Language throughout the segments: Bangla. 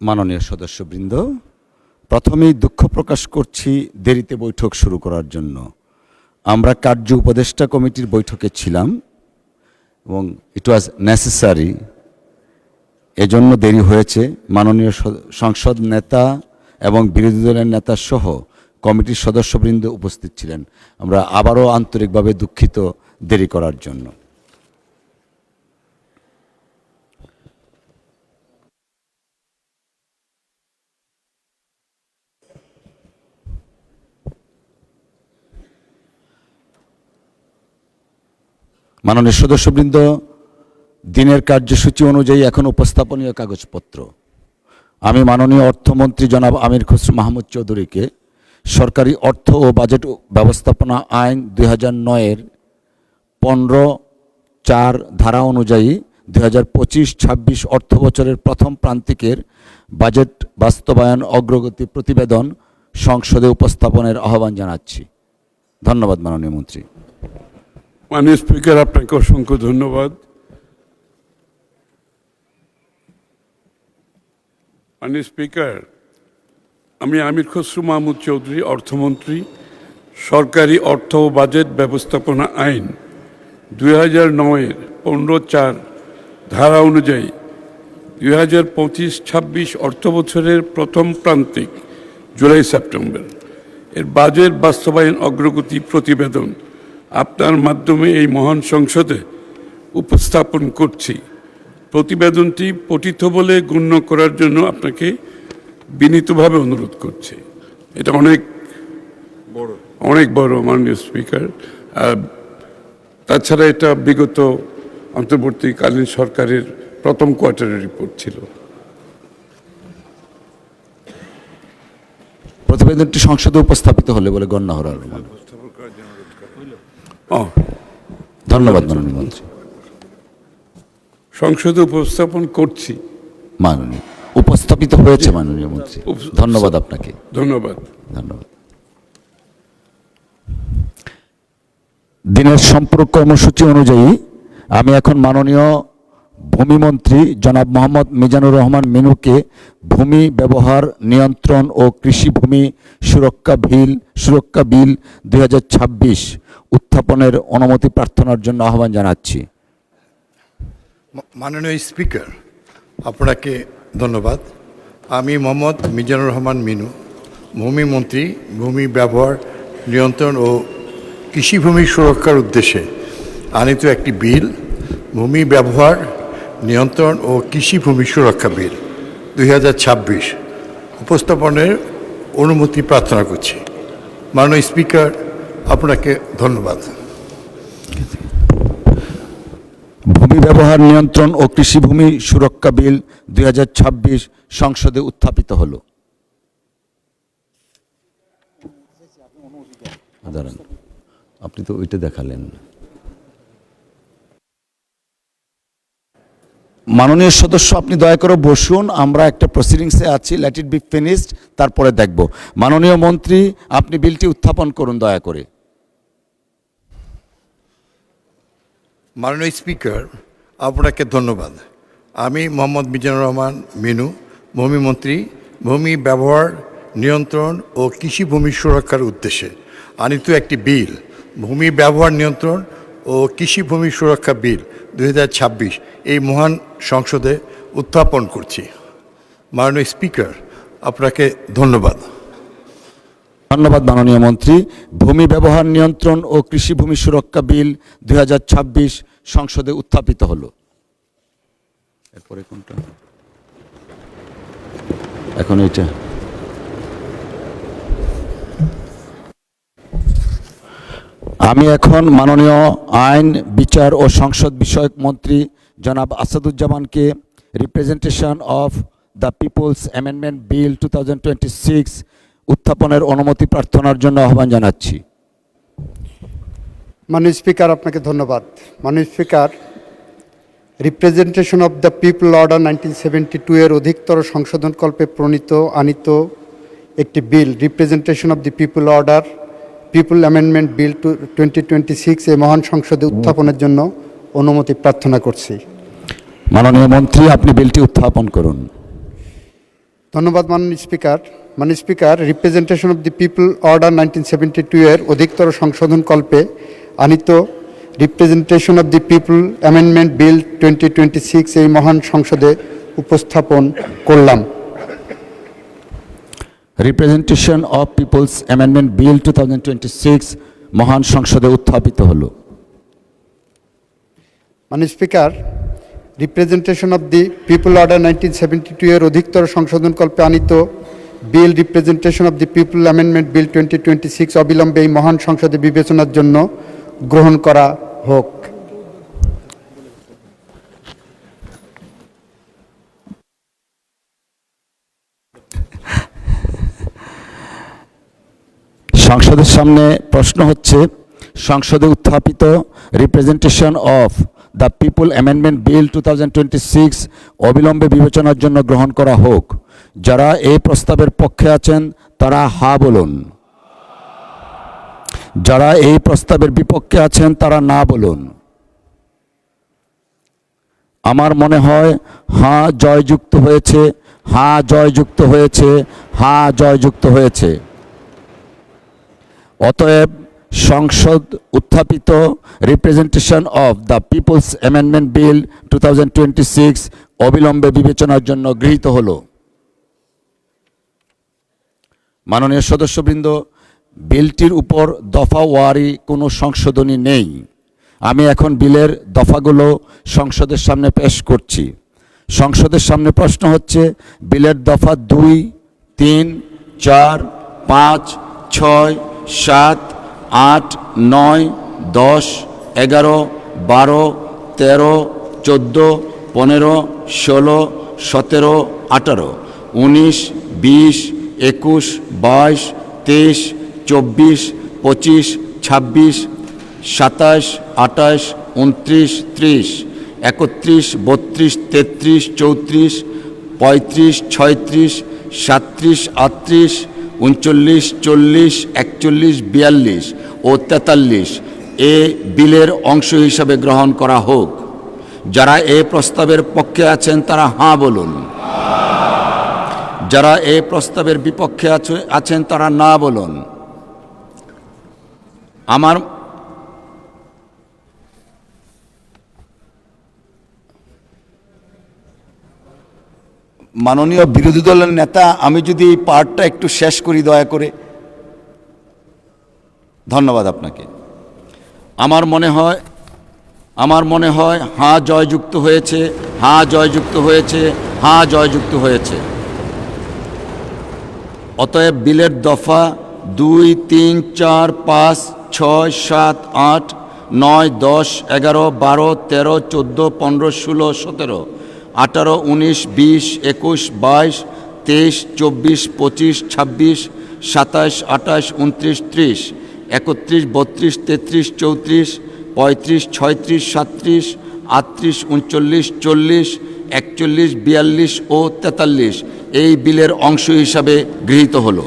মাননীয় সদস্যবৃন্দ, প্রথমেই দুঃখ প্রকাশ করছি দেরিতে বৈঠক শুরু করার জন্য। আমরা কার্য উপদেষ্টা কমিটির বৈঠকে ছিলাম এবং ইট ওয়াজ নেসেসারি, এজন্য দেরি হয়েছে। মাননীয় সংসদ নেতা এবং বিরোধী দলের নেতা সহ কমিটির সদস্যবৃন্দ উপস্থিত ছিলেন। আমরা আবারও আন্তরিকভাবে দুঃখিত দেরি করার জন্য। মাননীয় সদস্যবৃন্দ, দিনের কার্যসূচি অনুযায়ী এখন উপস্থাপনীয় কাগজপত্র। আমি মাননীয় অর্থমন্ত্রী জনাব আমির খসরু মাহমুদ চৌধুরীকে সরকারি অর্থ ও বাজেট ব্যবস্থাপনা আইন 2009-এর 15(4) ধারা অনুযায়ী 2025-26 অর্থ বছরের প্রথম প্রান্তিকের বাজেট বাস্তবায়ন অগ্রগতি প্রতিবেদন সংসদে উপস্থাপনের আহ্বান জানাচ্ছি। ধন্যবাদ মাননীয় মন্ত্রী। মাননীয় স্পিকার, আপনাকে অসংখ্য ধন্যবাদ। মাননীয় স্পিকার, আমি আমির খসরু মাহমুদ চৌধুরী, অর্থমন্ত্রী, সরকারি অর্থ ও বাজেট ব্যবস্থাপনা আইন 2009-এর 15(4) ধারা অনুযায়ী 2025-26 অর্থ বছরের প্রথম প্রান্তিক জুলাই সেপ্টেম্বর এর বাজেট বাস্তবায়ন অগ্রগতি প্রতিবেদন আপনার মাধ্যমে এই মহান সংসদে উপস্থাপন করছি। প্রতিবেদনটি পঠিত বলে গণ্য করার জন্য আপনাকে বিনীতভাবে অনুরোধ করছি। এটা অনেক বড় মাননীয় স্পিকার। তাছাড়া এটা বিগত অন্তর্বর্তীকালীন সরকারের প্রথম কোয়ার্টারের রিপোর্ট ছিল। প্রতিবেদনটি সংসদে উপস্থাপিত হলে বলে গণ্য হওয়ার। ধন্যবাদ মাননীয় মন্ত্রী। সংসদে উপস্থাপন করছি। মাননীয় উপস্থাপিত হয়েছে মাননীয় মন্ত্রী। ধন্যবাদ আপনাকে। ধন্যবাদ। দিনের সম্পর্ক কর্মসূচি অনুযায়ী আমি এখন মাননীয় ভূমিমন্ত্রী জনাব মোহাম্মদ মিজানুর রহমান মিনুকে ভূমি ব্যবহার নিয়ন্ত্রণ ও কৃষি ভূমি সুরক্ষা বিল 2026 উত্থাপনের অনুমতি প্রার্থনার জন্য আহ্বান জানাচ্ছি। মাননীয় স্পিকার, আপনাকে ধন্যবাদ। আমি মোহাম্মদ মিজানুর রহমান মিনু, ভূমিমন্ত্রী, ভূমি ব্যবহার নিয়ন্ত্রণ ও কৃষিভূমি সুরক্ষার উদ্দেশ্যে আনিত একটি বিল, ভূমি ব্যবহার নিয়ন্ত্রণ ও কৃষিভূমি সুরক্ষা বিল 2026 উপস্থাপনের অনুমতি প্রার্থনা করছি। মাননীয় স্পিকার, আপনাকে ধন্যবাদ। ভূমি ব্যবহার নিয়ন্ত্রণ ও কৃষিভূমি সুরক্ষা বিল 2026 সংসদে উত্থাপিত হল। আপনি তো ওইটা দেখালেন। মাননীয় সদস্য, আপনি দয়া করে বসুন। আমরা একটা প্রসিডিংসে আছি, লেট ইট বি ফিনিশড, তারপরে দেখব। মাননীয় মন্ত্রী, আপনি বিলটি উত্থাপন করুন দয়া করে। মাননীয় স্পিকার, আপনাকে ধন্যবাদ। আমি মোহাম্মদ মিজানুর রহমান মিনু, ভূমিমন্ত্রী, ভূমি ব্যবহার নিয়ন্ত্রণ ও কৃষিভূমি সুরক্ষার উদ্দেশ্যে আনিত একটি বিল, ভূমি ব্যবহার নিয়ন্ত্রণ ও কৃষিভূমি সুরক্ষা বিল 2026 এই মহান সংসদে উত্থাপন করছি। মাননীয় স্পিকার, আপনাকে ধন্যবাদ। ধন্যবাদ মাননীয় মন্ত্রী। ভূমি ব্যবহার নিয়ন্ত্রণ ও কৃষিভূমি সুরক্ষা বিল 2026 সংসদে উত্থাপিত হল। এরপরে কোনটা? এখন এটা। আমি এখন মাননীয় আইন, বিচার ও সংসদ বিষয়ক মন্ত্রী জনাব আসাদুজ্জামানকে representation of the people's amendment bill 2026 উত্থাপনের অনুমতি প্রার্থনার জন্য আহ্বান জানাচ্ছি। মাননীয় স্পিকার, আপনাকে ধন্যবাদ। মাননীয় speaker, representation of the people order 1972 এর অধিকতর সংশোধনকল্পে আনিত একটি bill, representation of the people order people amendment bill 2026 এই মহান সংসদে উত্থাপনের জন্য অনুমতি প্রার্থনা করছি। মাননীয় মন্ত্রী, আপনি বিলটি উত্থাপন করুন। ধন্যবাদ মাননীয় স্পিকার। মাননীয় speaker, representation of the people order 1972 এর অধিকতর সংশোধন কল্পে আনিত representation of the people amendment bill 2026 এই মহান সংসদে উপস্থাপন করলাম। Representation of people's amendment bill 2026 মহান সংসদে উত্থাপিত হলো। মাননীয় speaker, representation of the people order 1972 এর অধিকতর সংশোধন কল্পে আনিত bill representation of the people amendment bill 2026 অবিলম্বে এই মহান সংসদে বিবেচনার জন্য গ্রহণ করা হোক। সংসদের সামনে প্রশ্ন হচ্ছে, সংসদে উত্থাপিত representation of the people amendment bill 2026 অবিলম্বে বিবেচনার জন্য গ্রহণ করা হোক। যারা এই প্রস্তাবের পক্ষে আছেন তারা হা বলুন। যারা এই প্রস্তাবের বিপক্ষে আছেন তারা না বলুন। আমার মনে হয় হা জয়যুক্ত হয়েছে, হা জয়যুক্ত হয়েছে, হা জয়যুক্ত হয়েছে। অতএব সংসদ উত্থাপিত representation of the people's amendment bill 2026 অবিলম্বে বিবেচনার জন্য গৃহীত হলো। মাননীয় সদস্যবৃন্দ, বিলটির উপর দফাওয়ারি কোনো সংশোধনী নেই। আমি এখন বিলের দফাগুলো সংসদের সামনে পেশ করছি। সংসদের সামনে প্রশ্ন হচ্ছে, বিলের দফা 2, 3, 4, 5, 6, 7, 8, 9, 10, 11, 12, 13, 14, 15, 16, 17, 18, 19, 20, 21, 22, 23, 24, 25, 26, 27, 28, 29, 30, 31, 32, 33, 34, 35, 36, 37, 38, 39, 40, 41, 42 ও 43 এ বিলের অংশ হিসাবে গ্রহণ করা হোক। যারা এই প্রস্তাবের পক্ষে আছেন তারা হাঁ বলুন। যারা এই প্রস্তাবের বিপক্ষে আছেন তারা না বলুন। আমার মাননীয় বিরোধী দলের নেতা, আমি যদি এই পার্টটা একটু শেষ করি দয়া করে। ধন্যবাদ আপনাকে। আমার মনে হয় হ্যাঁ জয়যুক্ত হয়েছে, হ্যাঁ জয়যুক্ত হয়েছে, হ্যাঁ জয়যুক্ত হয়েছে। অতএব বিলের দফা 2, 3, 4, 5, 6, 7, 8, 9, 10, 11, 12, 13, 14, 15, 16, 17, 18, 19, 20, 21, 22, 23, 24, 25, 26, 27, 28, 29, 30, 31, 32, 33, 34, 35, 36, 37, 38, 39, 40, 41, 42 ও 43 এই বিলের অংশ হিসাবে গৃহীত হলো।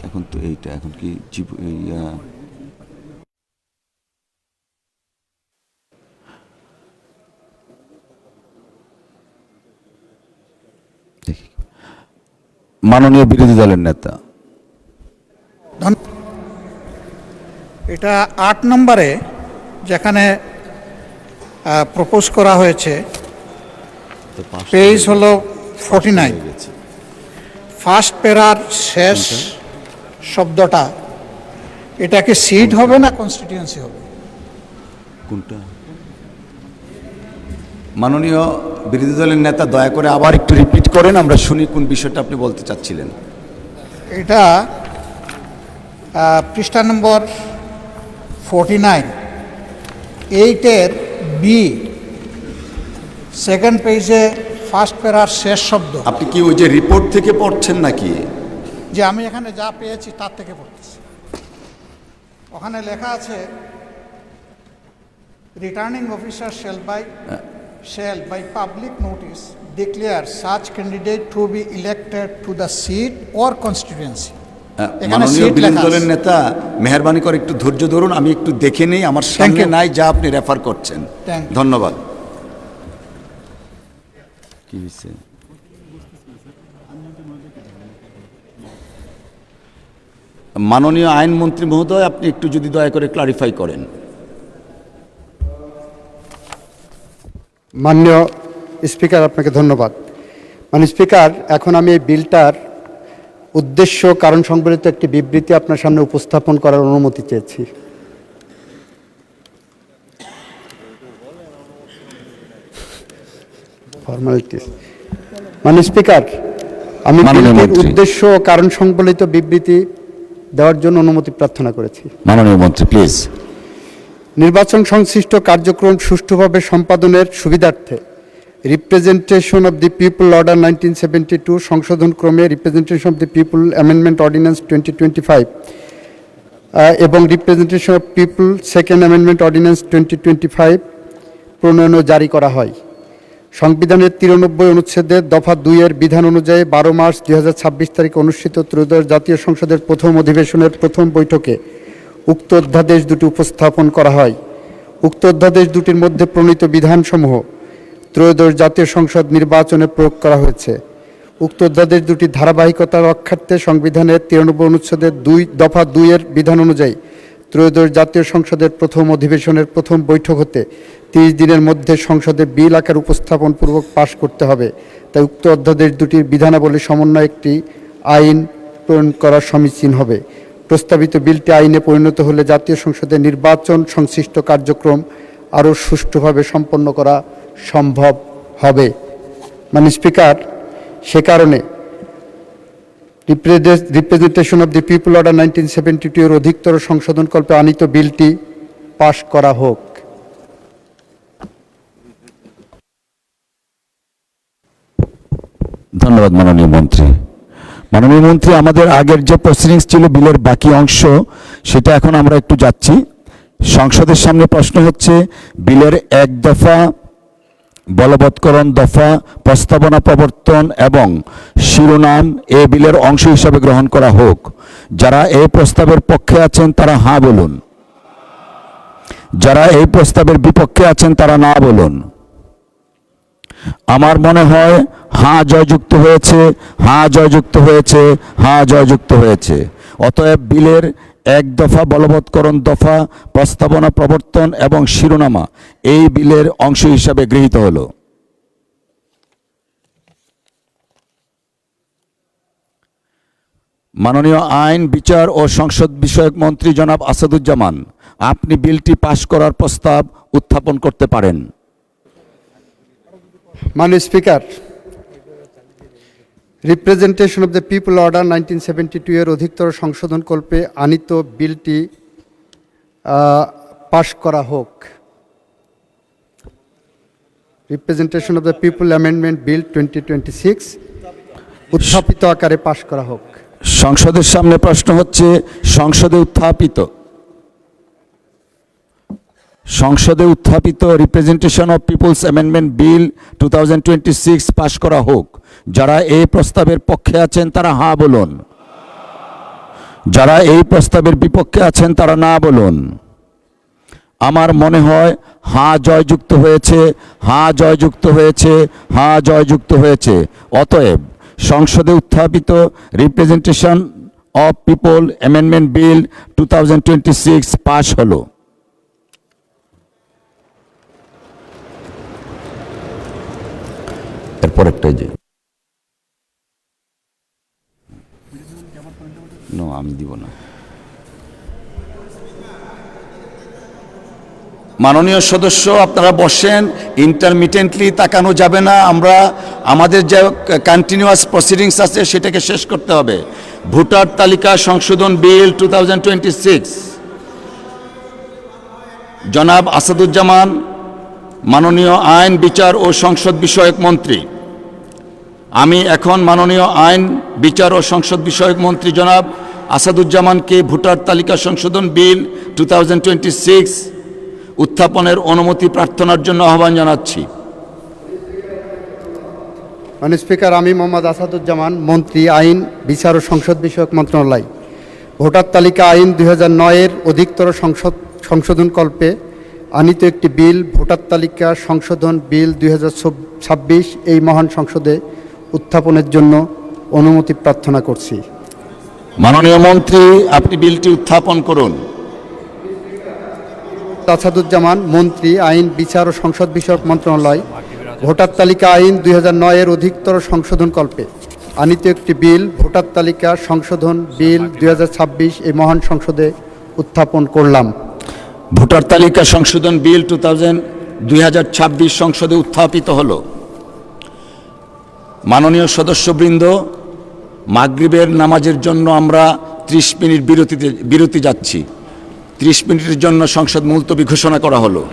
এখন তো এইটা এখন কি মাননীয় বিরোধী দলের নেতা, এটা 8 নম্বরে যেখানে প্রপোজ করা হয়েছে, পেজ হলো 49, ফার্স্ট প্যারার শেষ শব্দটা, এটা কি সিট হবে না কনস্টিটিউয়েন্সি হবে? কোনটা? মাননীয় বিরোধী দলের নেতা, দয়া করে আবার একটু রিপিট করেন, আমরা শুনি কোন বিষয়টা আপনি বলতে চাচ্ছিলেন। এটা পৃষ্ঠা নম্বর 49, 8-এর বি, সেকেন্ড পেজে ফার্স্ট প্যারার শেষ শব্দ। আপনি কি ওই যে রিপোর্ট থেকে পড়ছেন নাকি? যে আমি এখানে যা পেয়েছি তার থেকে পড়তেছি। ওখানে লেখা আছে, returning officer shall by public notice declare such candidate to be elected to the seat or constituency. এখানে মাননীয় seat বিরোধী লেখা দলের আছে। নেতা মেহেরবানি করে একটু ধৈর্য ধরুন, আমি একটু দেখে নেই, আমার সামনে you. নাই যা আপনি রেফার করছেন। Thank you. ধন্যবাদ। কি হয়েছে? মাননীয় আইনমন্ত্রী মহোদয়, আপনি একটু যদি দয়া করে ক্লারিফাই করেন। মাননীয় স্পিকার, আপনাকে ধন্যবাদ। মাননীয় স্পিকার, এখন আমি এই বিলটার উদ্দেশ্য কারণ সংবলিত একটি বিবৃতি আপনার সামনে উপস্থাপন করার অনুমতি চেয়েছি। ফর্মালিটিস। মাননীয় স্পিকার, আমি মাননীয় বিলটির মন্ত্রী। উদ্দেশ্য ও কারণ সংবলিত বিবৃতি দেওয়ার জন্য অনুমতি প্রার্থনা করেছি। মাননীয় মন্ত্রী প্লিজ। নির্বাচন সংশ্লিষ্ট কার্যক্রম সুষ্ঠুভাবে সম্পাদনের সুবিধার্থে representation of the people order 1972 সংশোধন ক্রমে representation of the people amendment ordinance 2025 এবং representation of people second amendment ordinance 2025 প্রণয়ন ও জারি করা হয়। সংবিধানের 93 অনুচ্ছেদের দফা 2 এর বিধান অনুযায়ী 12 মার্চ 2026 তারিখে অনুষ্ঠিত ত্রয়োদশ জাতীয় সংসদের প্রথম অধিবেশনের প্রথম বৈঠকে উক্ত অধ্যাদেশ দুটি উপস্থাপন করা হয়। উক্ত অধ্যাদেশ দুটির মধ্যে প্রণীত বিধানসমূহ ত্রয়োদশ জাতীয় সংসদ নির্বাচনে প্রয়োগ করা হয়েছে। উক্ত অধ্যাদেশ দুটির ধারাবাহিকতা রক্ষার্থে সংবিধানের 93 অনুচ্ছেদের দফা 2 এর বিধান অনুযায়ী ত্রয়োদশ জাতীয় সংসদের প্রথম অধিবেশনের প্রথম বৈঠক হতে 30 দিনের মধ্যে সংসদে বিল আকার উপস্থাপন পূর্বক পাশ করতে হবে। তাই উক্ত অধ্যাদেশ দুটির বিধানাবলী সমন্বয়ে একটি আইন প্রণয়ন করা সমীচীন হবে। প্রস্তাবিত বিলটি আইনে পরিণত হলে জাতীয় সংসদের নির্বাচন সংশ্লিষ্ট কার্যক্রম আরও সুষ্ঠুভাবে সম্পন্ন করা সম্ভব হবে। মাননীয় স্পিকার, সে কারণে representation of the people order 1972 এর অধিকতর সংশোধনকল্পে আনিত বিলটি পাশ করা হোক। ধন্যবাদ মাননীয় মন্ত্রী। মাননীয় মন্ত্রী, আমাদের আগের যে প্রসিডিংস ছিল বিলের বাকি অংশ, সেটা এখন আমরা একটু যাচ্ছি। সংসদের সামনে প্রশ্ন হচ্ছে বিলের 1 দফা বলবৎকরণ দফা প্রস্তাবনা প্রবর্তন এবং শিরোনাম এ বিলের অংশ হিসাবে গ্রহণ করা হোক। যারা এই প্রস্তাবের পক্ষে আছেন তারা হাঁ বলুন, যারা এই প্রস্তাবের বিপক্ষে আছেন তারা না বলুন। আমার মনে হয় হাঁ জয়যুক্ত হয়েছে, হাঁ জয়যুক্ত হয়েছে, হাঁ জয়যুক্ত হয়েছে। অতএব বিলের 1 দফা বলবৎকরণ দফা প্রস্তাবনা প্রবর্তন এবং শিরোনামা এই বিলের অংশ হিসাবে গৃহীত হলো। মাননীয় আইন, বিচার ও সংসদ বিষয়ক মন্ত্রী জনাব আসাদুজ্জামান, আপনি বিলটি পাশ করার প্রস্তাব উত্থাপন করতে পারেন। মাননীয় speaker, representation of the people order 1972 এর অধিকতর সংশোধনকল্পে আনিত বিলটি পাশ করা হোক। Representation of the people amendment bill 2026 উত্থাপিত আকারে পাশ করা হোক। সংসদের সামনে প্রশ্ন হচ্ছে সংসদে উত্থাপিত representation of people's amendment bill 2026 পাশ করা হোক। যারা এই প্রস্তাবের পক্ষে আছেন তারা হাঁ বলুন, যারা এই প্রস্তাবের বিপক্ষে আছেন তারা না বলুন। আমার মনে হয় হাঁ জয়যুক্ত হয়েছে, হাঁ জয়যুক্ত হয়েছে, হাঁ জয়যুক্ত হয়েছে। অতএব সংসদে উত্থাপিত representation of people amendment bill 2026 পাশ হলো। এরপর একটা যে আমি দিব না। মাননীয় সদস্য, আপনারা বসেন, ইন্টারমিটেন্টলি তাকানো যাবে না। আমরা আমাদের যে কন্টিনিউয়াস প্রসিডিংস আছে সেটাকে শেষ করতে হবে। ভোটার তালিকা সংশোধন বিল 2026, জনাব আসাদুজ্জামান, মাননীয় আইন, বিচার ও সংসদ বিষয়ক মন্ত্রী। আমি এখন মাননীয় আইন, বিচার ও সংসদ বিষয়ক মন্ত্রী জনাব আসাদুজ্জামানকে ভোটার তালিকা সংশোধন বিল 2026 উত্থাপনের অনুমতি প্রার্থনার জন্য আহ্বান জানাচ্ছি। মাননীয় স্পিকার, আমি মোহাম্মদ আসাদুজ্জামান, মন্ত্রী, আইন, বিচার ও সংসদ বিষয়ক মন্ত্রণালয়, ভোটার তালিকা আইন 2009-এর অধিকতর সংশোধনকল্পে আনিত একটি বিল, ভোটার তালিকা সংশোধন বিল 2026 এই মহান সংসদে উত্থাপনের জন্য অনুমতি প্রার্থনা করছি। মাননীয় মন্ত্রী, আপনি বিলটি উত্থাপন করুন। আসাদুজ্জামান, মন্ত্রী, আইন, বিচার ও সংসদ বিষয়ক মন্ত্রণালয়, ভোটার তালিকা আইন 2009-এর অধিকতর সংশোধনকল্পে আনিত একটি বিল, ভোটার তালিকা সংশোধন বিল 2026 এই মহান সংসদে উত্থাপন করলাম। ভোটার তালিকা সংশোধন বিল 2026 সংসদে উত্থাপিত হল। মাননীয় সদস্যবৃন্দ, মাগরিবের নামাজের জন্য আমরা 30 মিনিট বিরতি যাচ্ছি। 30 মিনিটের জন্য সংসদ মুলতবি ঘোষণা করা হলো।